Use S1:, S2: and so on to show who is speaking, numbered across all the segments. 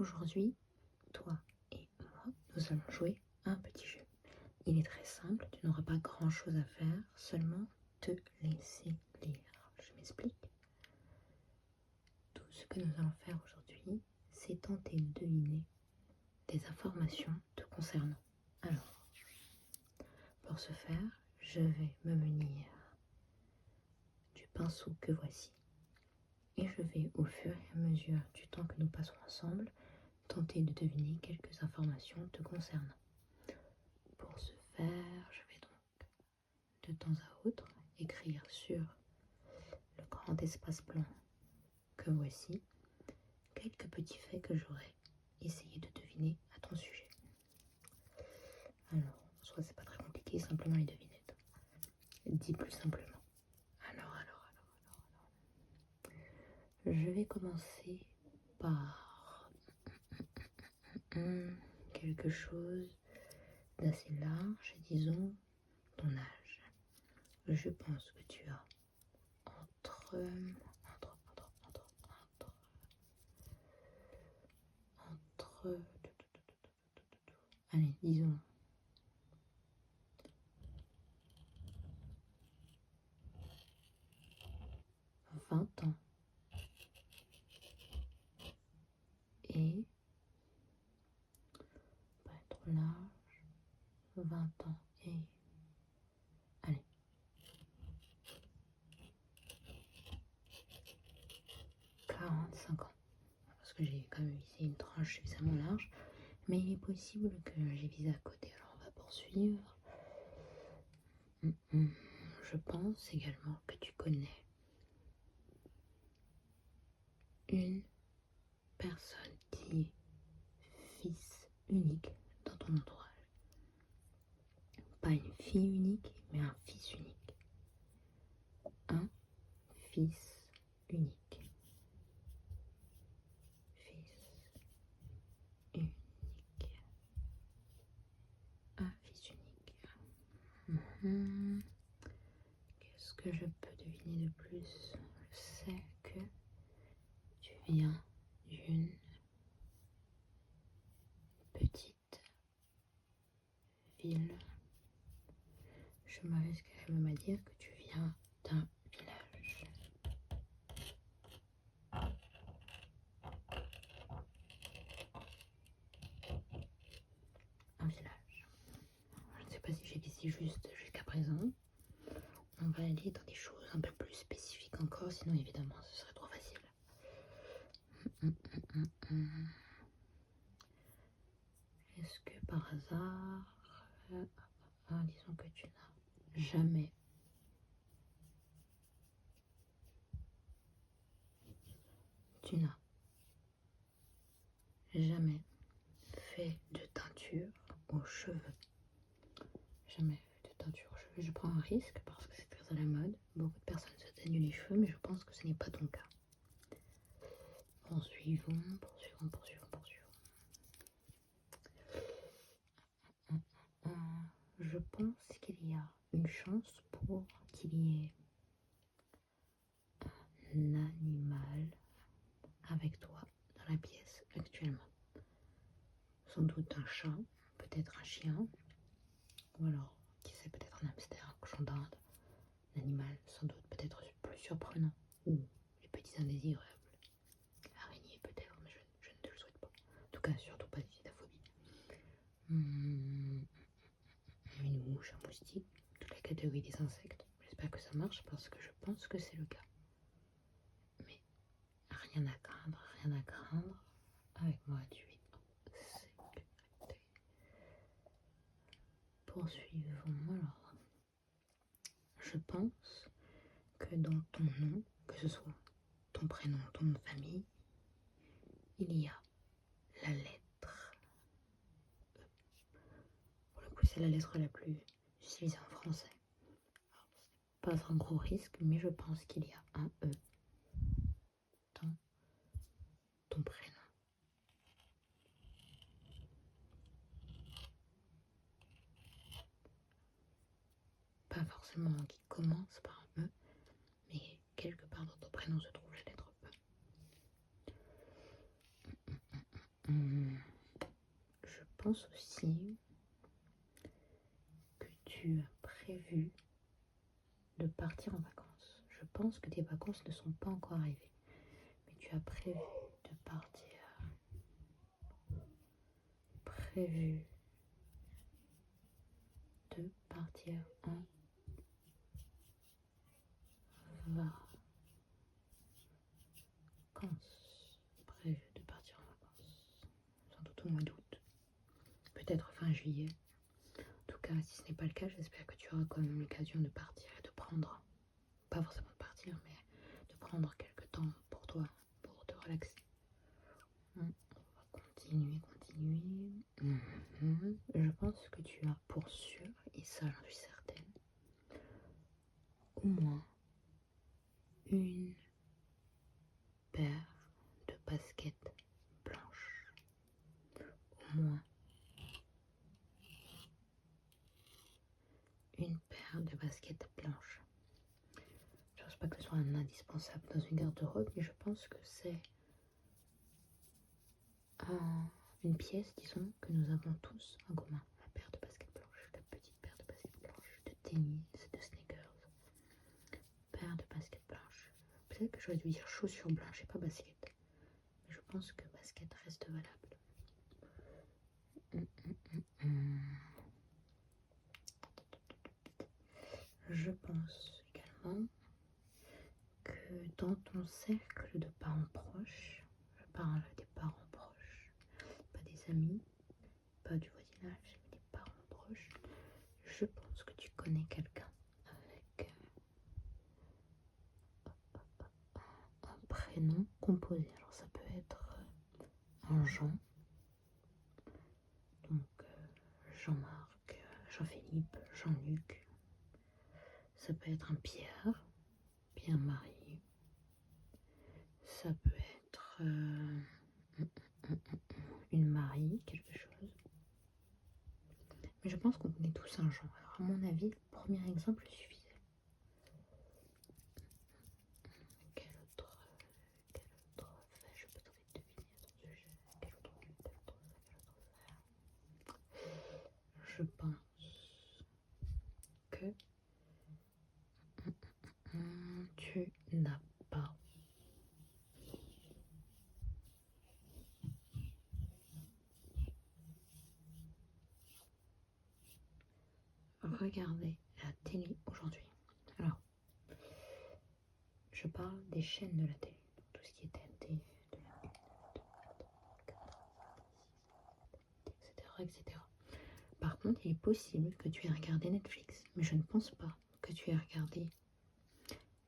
S1: Aujourd'hui, toi et moi, nous allons jouer à un petit jeu. Il est très simple, tu n'auras pas grand-chose à faire, seulement te laisser lire. Je m'explique. Tout ce que nous allons faire aujourd'hui, c'est tenter de deviner des informations te concernant. Alors, pour ce faire, je vais me munir du pinceau que voici. Et je vais, au fur et à mesure du temps que nous passons ensemble, tenter de deviner quelques informations te concernant. Pour ce faire, je vais donc de temps à autre écrire sur le grand espace blanc que voici quelques petits faits que j'aurai essayé de deviner à ton sujet. Alors, soit c'est pas très compliqué, simplement les devinettes. Dis plus simplement. Alors. Je vais commencer par quelque chose d'assez large, disons ton âge. Je pense que tu as entre allez, disons 20 ans et pas trop large, 20 ans et allez 45 ans, parce que j'ai quand même visé une tranche suffisamment large, mais il est possible que j'ai visé à côté, alors on va poursuivre. Je pense également que tu connais une personne qui est fils unique dans ton entourage. Pas une fille unique, mais un fils unique. Un fils unique. Fils unique. Un fils unique. Qu'est-ce que je peux deviner de plus? Je sais que tu viens d'une petite ville. Je m'arrisquerais même à dire que tu viens d'un village. Un village. Je ne sais pas si j'ai visé juste jusqu'à présent. On va aller dans des choses un peu plus spécifiques encore, sinon évidemment ce serait trop facile. Est-ce que par hasard, disons que tu n'as jamais fait de teinture aux cheveux? Jamais fait de teinture aux cheveux. Je prends un risque parce que c'est très à la mode. Beaucoup de personnes se teignent les cheveux, mais je pense que ce n'est pas ton cas. Poursuivons. Je pense qu'il y a une chance pour qu'il y ait un animal avec toi dans la pièce actuellement. Sans doute un chat, peut-être un chien, ou alors, qui sait, peut-être un hamster, un cochon d'Inde. Un animal sans doute peut-être plus surprenant, ou les petits indésirables. L'araignée peut-être, mais je ne te le souhaite pas. En tout cas, surtout pas l'idiophobie. Une mouche, un moustique, toute la catégorie des insectes. J'espère que ça marche parce que je pense que c'est le cas. Mais rien à craindre. Avec moi, tu es en sécurité. Poursuivons alors. Je pense que dans ton nom, que ce soit ton prénom, ton nom de famille, il y a la lettre E. Pour le coup, c'est la lettre la plus utilisée en français. Alors, pas un gros risque, mais je pense qu'il y a un E dans ton prénom. Pas forcément qui commence par un E, mais quelque part dans ton prénom se trouve la lettre E. Je pense aussi que tu as prévu de partir en vacances. Je pense que tes vacances ne sont pas encore arrivées, mais tu as prévu de partir. Prévu de partir en vacances. Prévu de partir en vacances. Sans doute au mois d'août. Peut-être fin juillet. En tout cas, si ce n'est pas le cas, j'espère que tu auras quand même l'occasion de partir et de prendre, pas forcément de partir, mais de prendre quelques temps pour toi, pour te relaxer. On va continuer. Je pense que tu as pour sûr, et ça j'en suis certaine, au moins une paire de baskets blanches. Au moins une paire de baskets blanches. Je ne pense pas que ce soit un indispensable dans une garde-robe, mais je pense que c'est une pièce, disons, que nous avons tous en commun. La paire de baskets blanches, la petite paire de baskets blanches, de tennis, de sneakers. Paire de baskets blanches. Peut-être que j'aurais dû dire chaussures blanches et pas baskets. Mais je pense que basket reste valable. Je pense également que dans ton cercle de parents proches, je parle des parents proches, pas des amis, pas du voisinage, mais des parents proches, je pense que tu connais quelqu'un avec un prénom composé. Alors ça peut être un Jean, donc Jean-Marc, Jean-Philippe, Jean-Luc. Ça peut être un Pierre, Pierre-Marie. Ça peut être une Marie, quelque chose. Mais je pense qu'on connaît tous un Jean. Alors à mon avis, le premier exemple suffisait. Quel autre fait je peux tenter de deviner à ton sujet. Quel autre fait je pense que tu n'as pas regardé la télé aujourd'hui. Alors, je parle des chaînes de la télé, tout ce qui est TNT, etc. Par contre, il est possible que tu aies regardé Netflix, mais je ne pense pas que tu aies regardé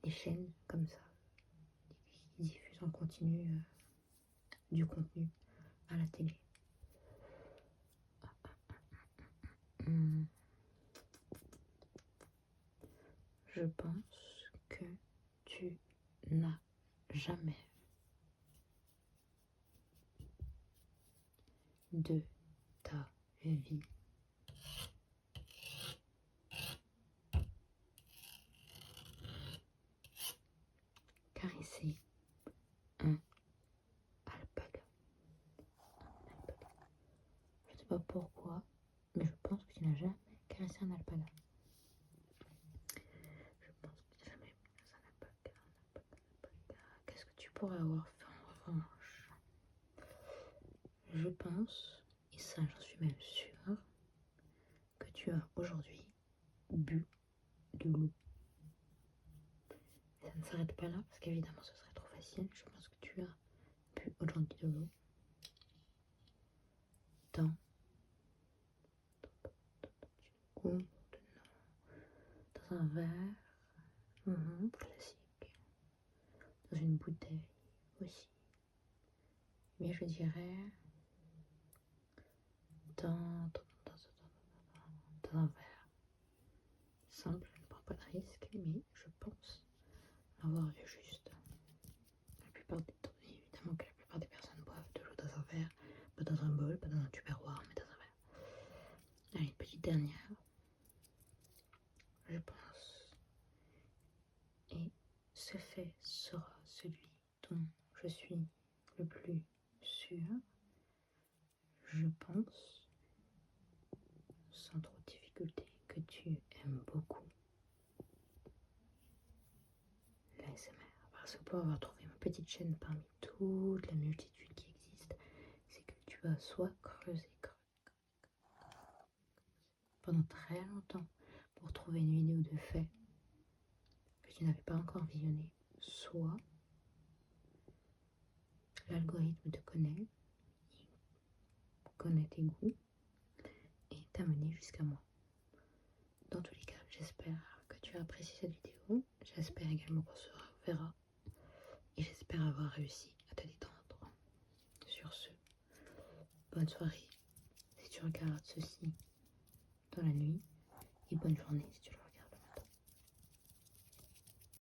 S1: des chaînes comme ça, qui diffusent en continu du contenu à la télé. Je pense que tu n'as jamais de ta vie caressé un alpaga. Je ne sais pas pourquoi, mais je pense que tu n'as jamais caressé un alpaga. Je pense que tu n'as jamais caressé un alpaga. Qu'est-ce que tu pourrais avoir fait en revanche? Je pense, et ça j'en suis même sûre, que tu as aujourd'hui bu de l'eau. Ça ne s'arrête pas là, parce qu'évidemment ce serait trop facile. Je pense que tu as bu aujourd'hui de l'eau dans un verre classique, dans une bouteille aussi. Mais je dirais dans un verre simple. Je ne prends pas de risque, mais je pense avoir vu juste. La plupart des temps, évidemment que la plupart des personnes boivent de l'eau dans un verre, pas dans un bol, pas dans un tupperware, mais dans un verre. Allez, une petite dernière. Je pense. Et ce fait sera celui dont je suis le plus sûre. sans trop de difficulté, que tu aimes beaucoup l'ASMR. Parce que pour avoir trouvé ma petite chaîne parmi toute la multitude qui existe, c'est que tu as soit creusé pendant très longtemps pour trouver une vidéo de fait que tu n'avais pas encore visionné, soit l'algorithme te connaît, il connaît tes goûts et t'a mené jusqu'à moi. Dans tous les cas, j'espère que tu as apprécié cette vidéo, j'espère également qu'on se reverra et j'espère avoir réussi à te détendre. Sur ce, bonne soirée si tu regardes ceci dans la nuit et bonne journée si tu le regardes